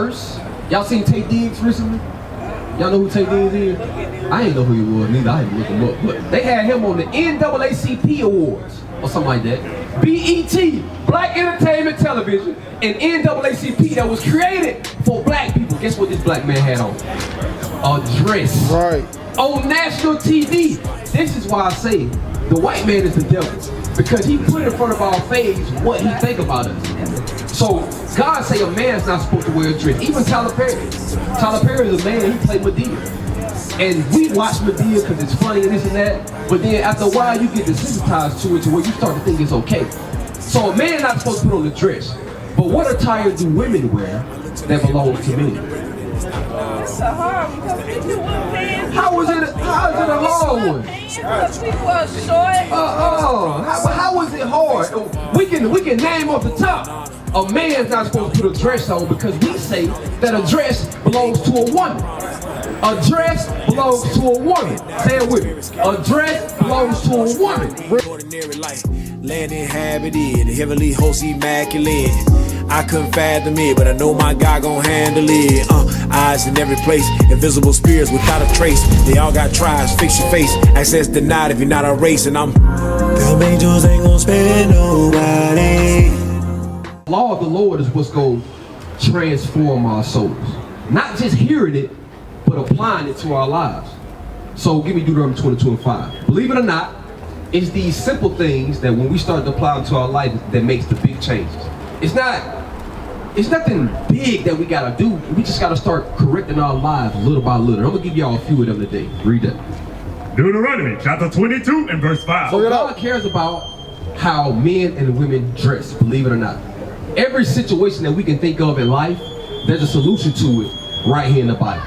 Purse. Y'all seen Tay Diggs recently? Y'all know who Tay Diggs is? I ain't know who he was, neither. I had to look him up. But they had him on the NAACP Awards or something like that. BET, Black Entertainment Television, and NAACP that was created for black people. Guess what this black man had on? A dress. Right. On national TV. This is why I say the white man is the devil. Because he put in front of our face what he think about us. So God say a man's not supposed to wear a dress. Even Tyler Perry. Tyler Perry is a man, he played Medea. And we watch Medea because it's funny and this and that. But then after a while you get desensitized to it to where you start to think it's okay. So a man not supposed to put on a dress. But what attire do women wear that belongs to men? It's a hard one because we do one pants. How is it a hard one? Because we were short. How is it hard? We can name off the top. A man's not supposed to put a dress on because we say that a dress belongs to a woman. A dress belongs to a woman. Say it with me. A dress belongs to a woman. Ordinary life, land inhabited, the heavenly host immaculate. I couldn't fathom it, but I know my God gon' handle it. Eyes in every place, invisible spirits without a trace. They all got tries, fix your face. Access denied if you're not a race, and I'm. Them angels ain't gon' spare nobody. The law of the Lord is what's going to transform our souls. Not just hearing it, but applying it to our lives. So give me Deuteronomy 22:5. Believe it or not, it's these simple things that when we start to apply them to our life that makes the big changes. It's nothing big that we gotta do. We just gotta start correcting our lives little by little. I'm gonna give y'all a few of them today. Read that. Deuteronomy chapter 22 and verse 5. So God cares about how men and women dress, believe it or not. Every situation that we can think of in life, there's a solution to it right here in the Bible.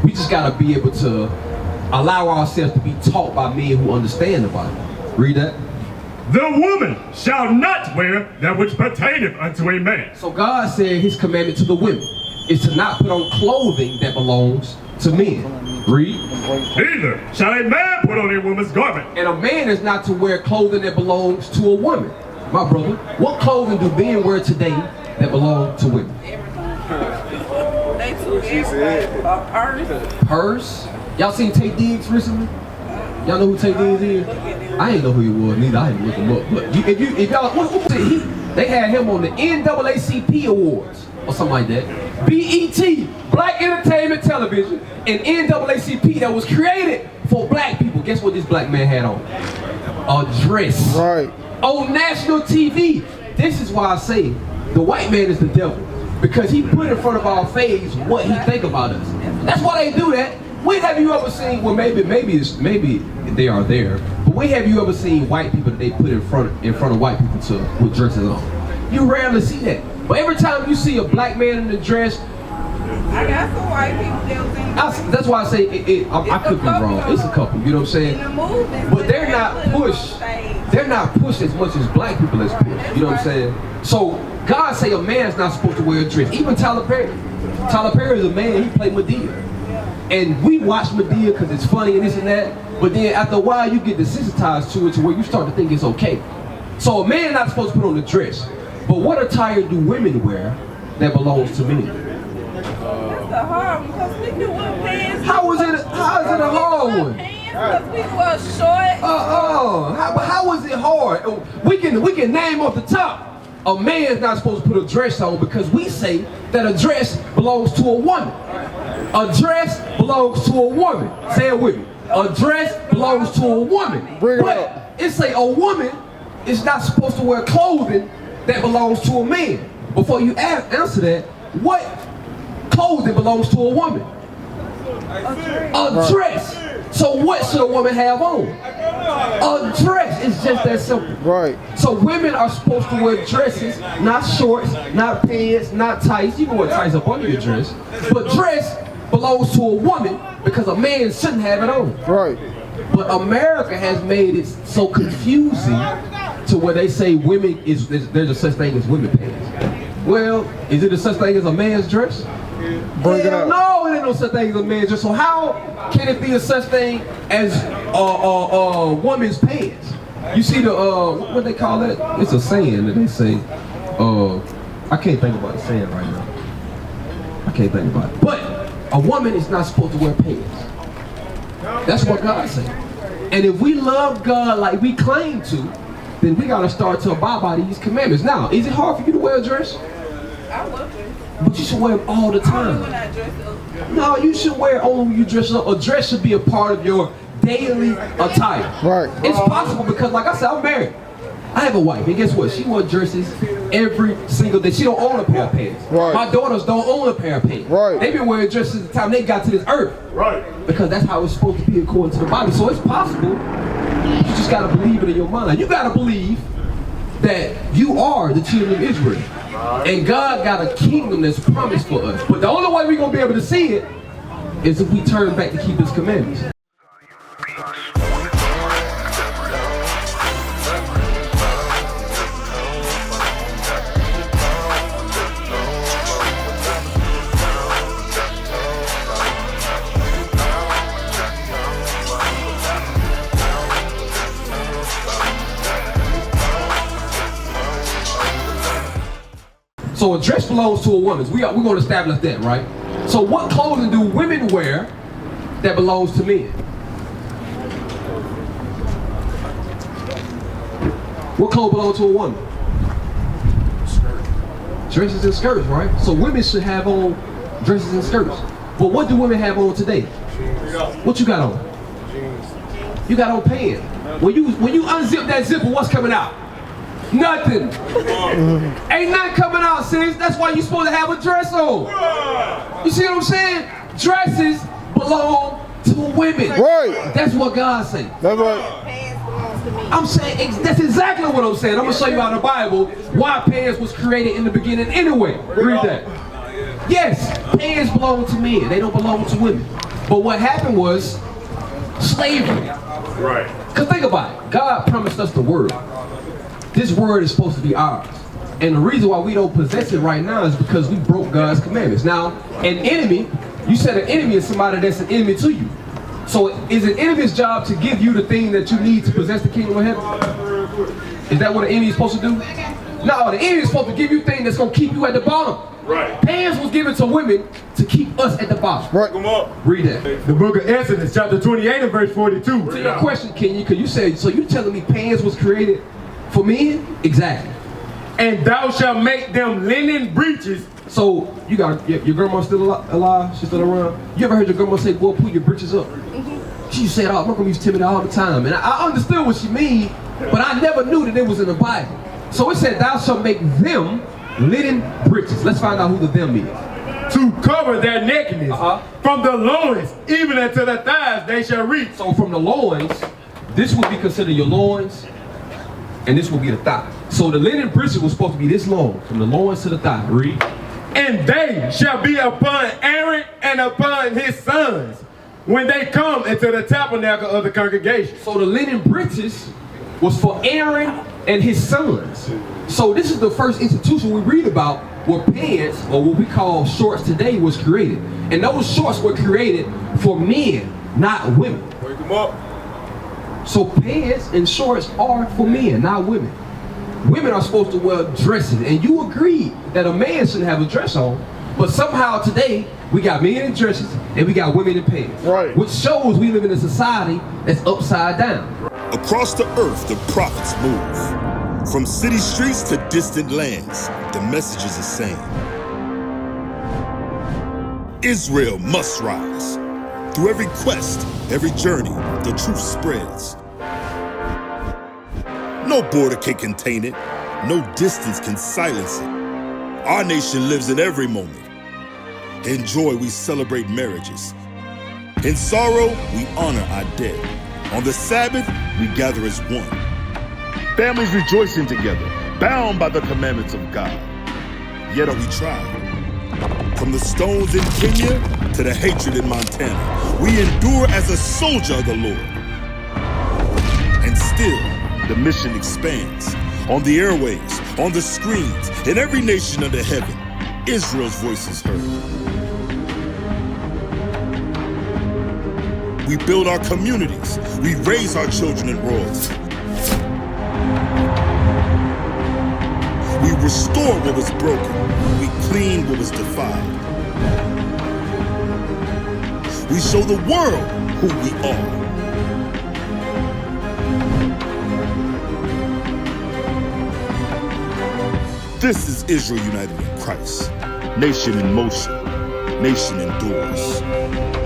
We just gotta be able to allow ourselves to be taught by men who understand the Bible. Read that. The woman shall not wear that which pertaineth unto a man. So God said his commandment to the women is to not put on clothing that belongs to men. Read. Neither shall a man put on a woman's garment. And a man is not to wear clothing that belongs to a woman. My brother, what clothing do men wear today that belong to women? They took everything. A purse. Purse. Y'all seen Tay Diggs recently? Y'all know who Tay Diggs is? I ain't know who he was, neither. I had to look him up. But if y'all, they had him on the NAACP Awards or something like that. BET, Black Entertainment Television, and NAACP that was created for black people. Guess what this black man had on? A dress. Right. On national TV. This is why I say the white man is the devil. Because he put in front of our face what he think about us. That's why they do that. When have you ever seen, well maybe they are there, but when have you ever seen white people that they put in front of white people with dresses on? You rarely see that. But every time you see a black man in a dress, I got some white people that was in the that's why I say I could be wrong. It's a couple, you know what I'm saying? in the movement. But they're not pushed. They're not pushed as much as black people is pushed. You know what I'm saying? So God say a man's not supposed to wear a dress. Even Tyler Perry. Tyler Perry is a man, he played Medea. And we watch Medea because it's funny and this and that, but then after a while you get desensitized to it to where you start to think it's okay. So a man not supposed to put on a dress. But what attire do women wear that belongs to men? That's a hard one because we do one pants. How is it a hard one? Because we were short. How is it hard? We can name off the top. A man's not supposed to put a dress on because we say that a dress belongs to a woman. A dress belongs to a woman. Say it with me. A dress belongs to a woman. Bring it but up. It say a woman is not supposed to wear clothing that belongs to a man. Before you answer that, what clothing belongs to a woman? A dress. So what should a woman have on? A dress. It's just that simple. Right. So women are supposed to wear dresses, not shorts, not pants, not tights. You can wear tights up under your dress. But dress belongs to a woman because a man shouldn't have it on. Right. But America has made it so confusing to where they say women there's a such thing as women pants. Well, is it a such thing as a man's dress? Bring it up. No, it ain't no such thing as a man's dress. So how can it be a such thing as a woman's pants? You see the what they call it? It's a saying that they say. I can't think about the saying right now. I can't think about it. But a woman is not supposed to wear pants. That's what God said. And if we love God like we claim to, then we gotta start to abide by these commandments. Now, is it hard for you to wear a dress? I love it. But you should wear them all the Only time. when I dress up. No, you should wear only when you dress up. A dress should be a part of your daily attire. Right. It's possible because, like I said, I'm married. I have a wife, and guess what? She wears dresses every single day. She don't own a pair of pants. Right. My daughters don't own a pair of pants. Right. They've been wearing dresses the time they got to this earth. Right. Because that's how it's supposed to be according to the Bible. So it's possible. You just gotta believe it in your mind. You gotta believe that you are the children of Israel. And God got a kingdom that's promised for us. But the only way we're gonna be able to see it is if we turn back to keep His commandments. So a dress belongs to a woman. We're going to establish that, right? So what clothing do women wear that belongs to men? What clothes belong to a woman? Dresses and skirts, right? So women should have on dresses and skirts. But what do women have on today? What you got on? You got on pants. When you unzip that zipper, what's coming out? Nothing. Ain't nothing coming out, sis. That's why you're supposed to have a dress on. You see what I'm saying? Dresses belong to women. Right. That's what God said. That's right. Pants belongs to me. I'm saying that's exactly what I'm saying. I'm gonna show you out of the Bible why pants was created in the beginning anyway. Read that. Yes, pants belong to men. They don't belong to women. But what happened was slavery. Right. Cause think about it. God promised us the word. This word is supposed to be ours. And the reason why we don't possess it right now is because we broke God's commandments. Now, an enemy, you said an enemy is somebody that's an enemy to you. So is an enemy's job to give you the thing that you need to possess the kingdom of heaven? Is that what an enemy is supposed to do? No, the enemy is supposed to give you things that's going to keep you at the bottom. Right. Pants was given to women to keep us at the bottom. Right. Come on. Read that. The book of Exodus, chapter 28 and verse 42. To your question, Kenya, because you said, so you telling me pants was created for men? Exactly. And thou shalt make them linen breeches. So you got your grandma still alive? She's still around? You ever heard your grandma say, "Boy, pull your britches up"? She used to say it all. My grandma used to tell me that all the time, and I understood what she mean, but I never knew that it was in the Bible. So it said, "Thou shalt make them linen breeches." Let's find out who the them is. To cover their nakedness. From the loins even unto the thighs they shall reach. So from the loins, this would be considered your loins, and this would be the thigh. So the linen breeches was supposed to be this long, from the loins to the thigh. Read. And they shall be upon Aaron and upon his sons when they come into the tabernacle of the congregation. So the linen breeches was for Aaron and his sons. So this is the first institution we read about where pants, or what we call shorts today, was created. And those shorts were created for men, not women. Wake them up. So pants and shorts are for men, not women. Women are supposed to wear dresses, and you agreed that a man shouldn't have a dress on, but somehow today we got men in dresses and we got women in pants. Right. Which shows we live in a society that's upside down. Across the earth, the prophets move. From city streets to distant lands, the message is the same. Israel must rise. Through every quest, every journey, the truth spreads. No border can contain it. No distance can silence it. Our nation lives in every moment. In joy, we celebrate marriages. In sorrow, we honor our dead. On the Sabbath, we gather as one. Families rejoicing together, bound by the commandments of God. Yet are we tried. From the stones in Kenya to the hatred in Montana, we endure as a soldier of the Lord. And still, the mission expands. On the airwaves, on the screens, in every nation under heaven, Israel's voice is heard. We build our communities. We raise our children in royalty. We restore what was broken. We clean what was defiled. We show the world who we are. This is Israel united in Christ. Nation in motion. Nation endures.